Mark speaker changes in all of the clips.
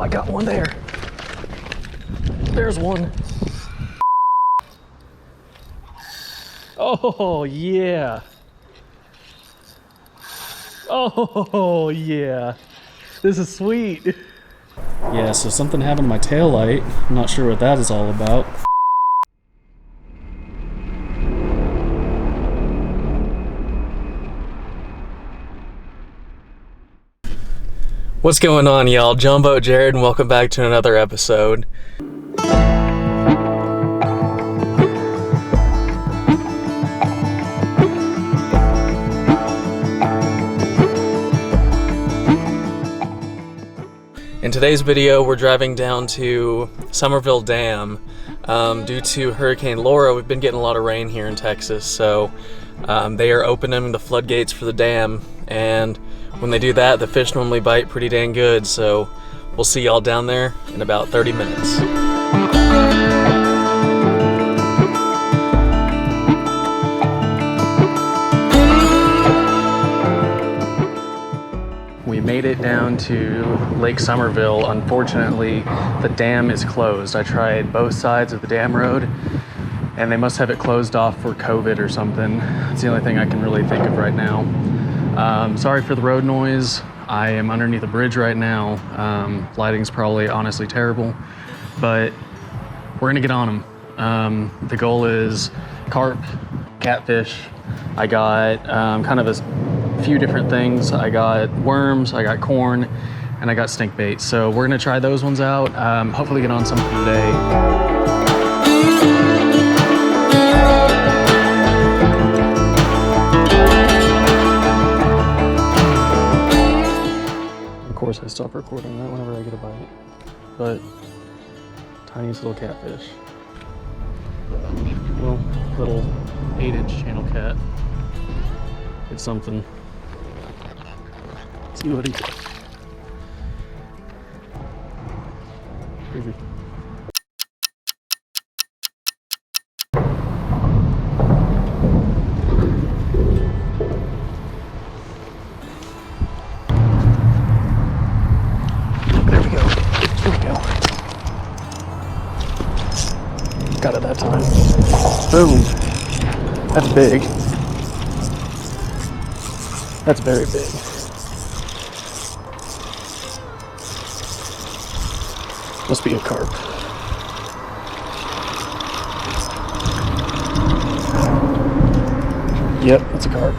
Speaker 1: I got one there. There's one. Oh, yeah. Oh, yeah. This is sweet. Yeah, so something happened to my tail light. I'm not sure what that is all about. What's going on, y'all? Jumbo Jared, and welcome back to another episode. In today's video, we're driving down to Sommerville Dam. Due to Hurricane Laura, we've been getting a lot of rain here in Texas, so they are opening the floodgates for the dam, and when they do that, the fish normally bite pretty dang good, so we'll see y'all down there in about 30 minutes. We made it down to Lake Sommerville. Unfortunately, the dam is closed. I tried both sides of the dam road, and they must have it closed off for COVID or something. It's the only thing I can really think of right now. Sorry for the road noise. I am underneath a bridge right now. Lighting's probably honestly terrible, but we're gonna get on them. The goal is carp, catfish. I got kind of a few different things. I got worms, I got corn, and I got stink bait. So we're gonna try those ones out. Hopefully get on something today. Of course I stop recording that whenever I get a bite, but tiniest little catfish. Well, little 8-inch channel cat. It's something. Let's see what he does. Crazy. Got it that time. Boom. That's big. That's very big. Must be a carp. Yep, that's a carp.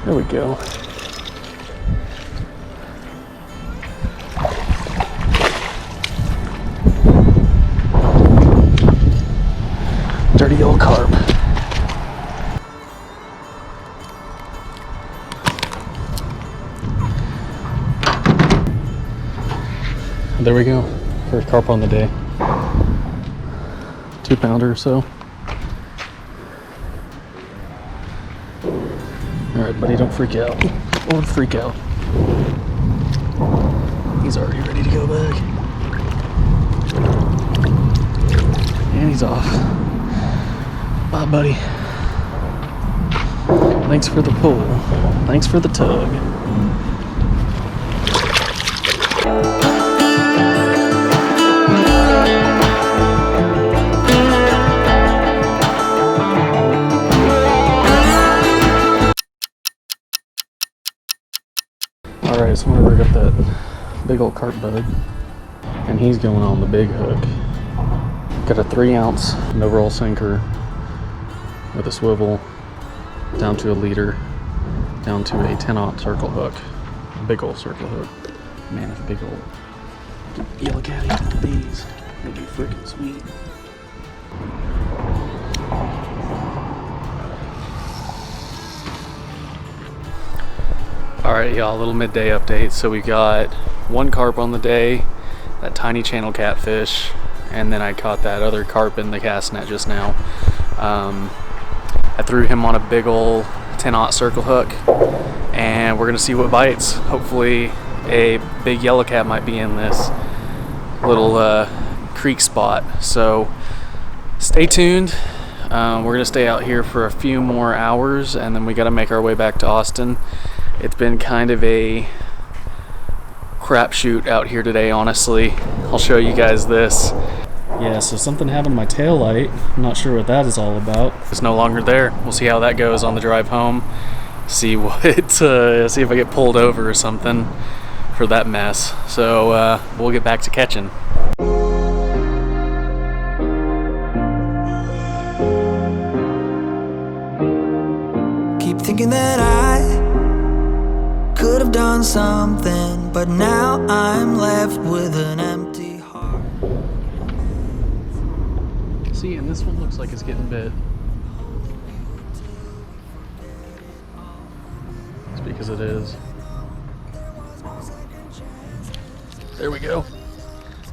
Speaker 1: There we go. Dirty old carp. There we go. First carp on the day. 2-pounder or so. Alright, buddy, don't freak out. Don't freak out. He's already ready to go back. And he's off. Bye, buddy. Thanks for the pull. Thanks for the tug. Alright, so I'm gonna rig up that big old carp bug, and he's going on the big hook. Got a 3-ounce no-roll sinker with a swivel down to a leader, down to a 10-aught circle hook. Big old circle hook. Man, it's a big old yellow catty. Look at these. They'd be freaking sweet. Alright, y'all, a little midday update. So we got 1 carp on the day, that tiny channel catfish, and then I caught that other carp in the cast net just now. I threw him on a big old 10-aught circle hook, and we're gonna see what bites. Hopefully a big yellowcat might be in this little creek spot. So stay tuned. We're gonna stay out here for a few more hours, and then we gotta make our way back to Austin. It's been kind of a crapshoot out here today, honestly. I'll show you guys this. Yeah, so something happened to my tail light. I'm not sure what that is all about. It's no longer there. We'll see how that goes on the drive home. See if I get pulled over or something for that mess. So we'll get back to catching.
Speaker 2: Keep thinking that I could have done something, but now I'm left with an empty heart.
Speaker 1: See, and this one looks like it's getting bit. It's because it is. There we go.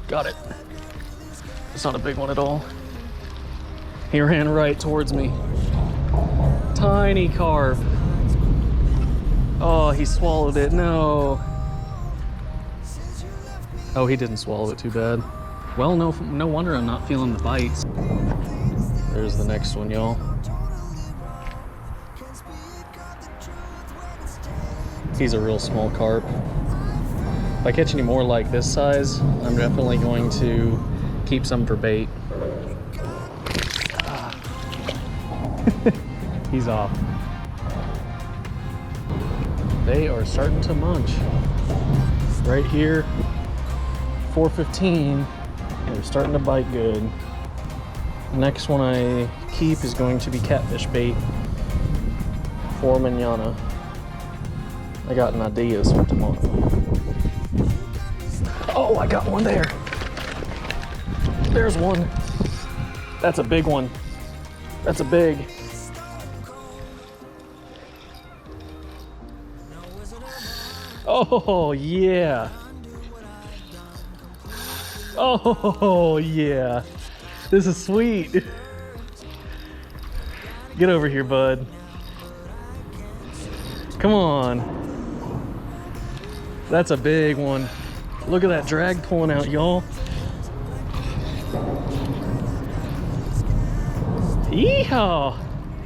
Speaker 1: Got it. It's not a big one at all. He ran right towards me. Tiny carp. Oh, he swallowed it. No. Oh, he didn't swallow it too bad. Well, no wonder I'm not feeling the bites. There's the next one, y'all. He's a real small carp. If I catch any more like this size, I'm definitely going to keep some for bait. He's off. They are starting to munch. Right here, 4:15, they're starting to bite good. Next one I keep is going to be catfish bait for manana. I got an ideas for tomorrow. Oh, I got one there. There's one. That's a big one. That's a big. Oh, yeah. Oh, yeah. This is sweet. Get over here, bud. Come on. That's a big one. Look at that drag pulling out, y'all. Yeehaw!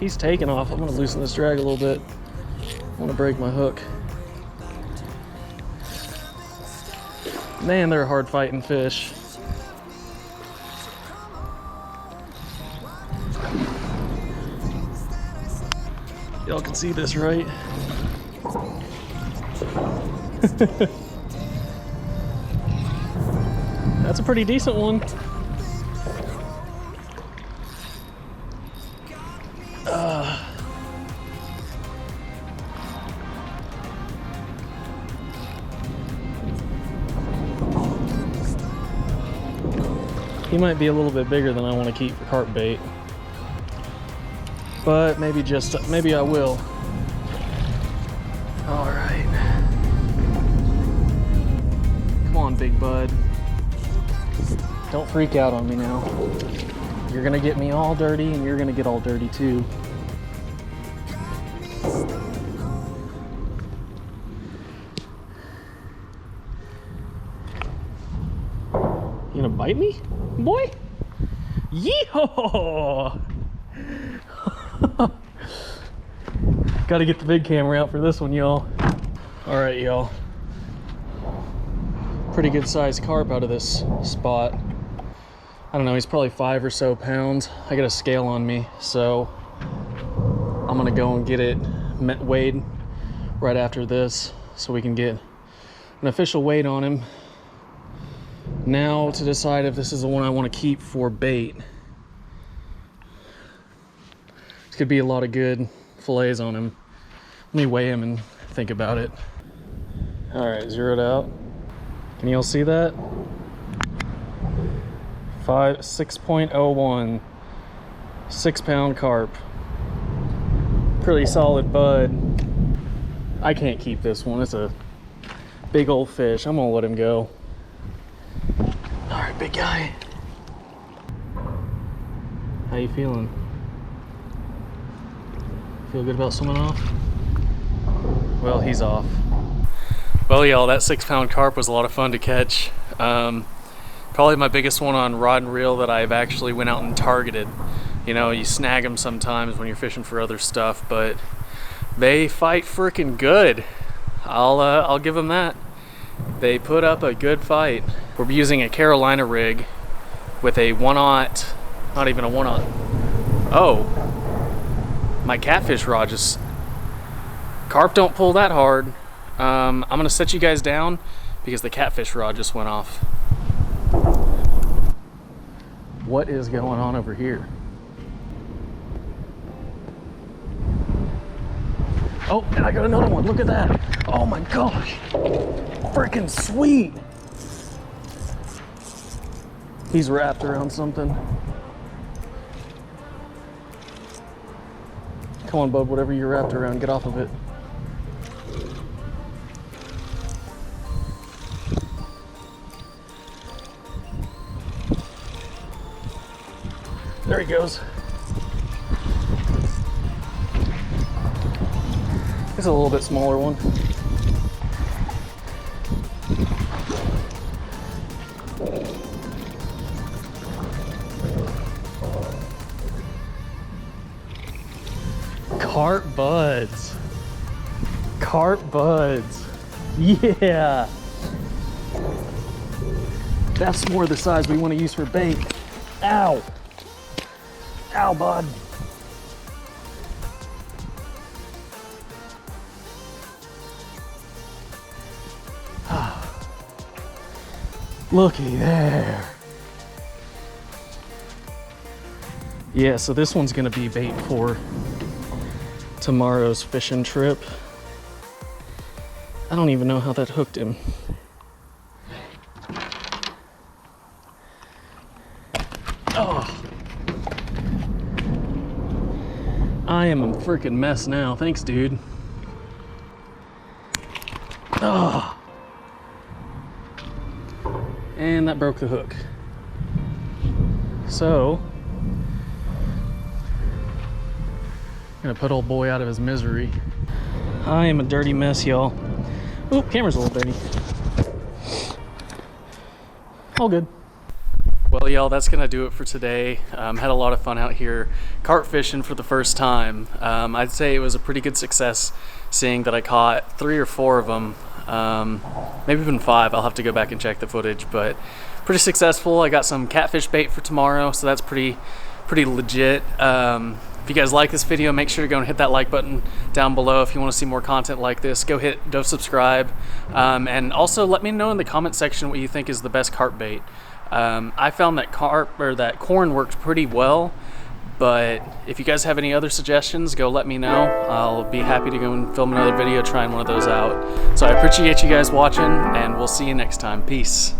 Speaker 1: He's taking off. I'm gonna loosen this drag a little bit. I wanna break my hook. Man, they're a hard fighting fish. Y'all can see this, right? That's a pretty decent one. He might be a little bit bigger than I want to keep for carp bait, but maybe I will. All right, come on, big bud. Don't freak out on me now. You're gonna get me all dirty, and you're gonna get all dirty too. You gonna bite me, boy? Yeehaw! Gotta get the big camera out for this one, y'all. All right, y'all. Pretty good sized carp out of this spot. I don't know, he's probably 5 or so pounds. I got a scale on me, so I'm gonna go and get it weighed right after this so we can get an official weight on him. Now to decide if this is the one I want to keep for bait. This could be a lot of good fillets on him. Let me weigh him and think about it. All right, zeroed out. Can you all see that? 6.01, 6-pound carp. Pretty solid bud. I can't keep this one. It's a big old fish. I'm gonna let him go. All right, big guy. How you feeling? Feel good about swimming off? Well, he's off. Well, y'all, that 6-pound carp was a lot of fun to catch. Probably my biggest one on rod and reel that I've actually went out and targeted. You know, you snag them sometimes when you're fishing for other stuff, but they fight freaking good. I'll give them that. They put up a good fight. We're using a Carolina rig with a 1/0, not even a 1/0. Oh, my catfish rod just, carp don't pull that hard. I'm gonna set you guys down because the catfish rod just went off. What is going on over here? Oh, and I got another one. Look at that. Oh my gosh. Freaking sweet. He's wrapped around something. Come on, bud, whatever you're wrapped around, get off of it. There he goes. It's a little bit smaller one. Carp buds. Carp buds. Yeah. That's more the size we want to use for bait. Ow. Ow, bud. Looky there. Yeah, so this one's gonna be bait for tomorrow's fishing trip. I don't even know how that hooked him. Oh. I am a freaking mess now. Thanks, dude. Oh. And that broke the hook. So, I'm gonna put old boy out of his misery. I am a dirty mess, y'all. Oop, camera's a little dirty. All good. Well, y'all, that's gonna do it for today. Had a lot of fun out here carp fishing for the first time. I'd say it was a pretty good success, seeing that I caught 3 or 4 of them. Maybe even 5. I'll have to go back and check the footage, but pretty successful. I got some catfish bait for tomorrow, so that's pretty legit. If you guys like this video, make sure to go and hit that like button down below. If you want to see more content like this, go subscribe. And also let me know in the comment section what you think is the best carp bait. I found that that corn worked pretty well, but if you guys have any other suggestions, go let me know. I'll be happy to go and film another video trying one of those out. So I appreciate you guys watching, and we'll see you next time. Peace.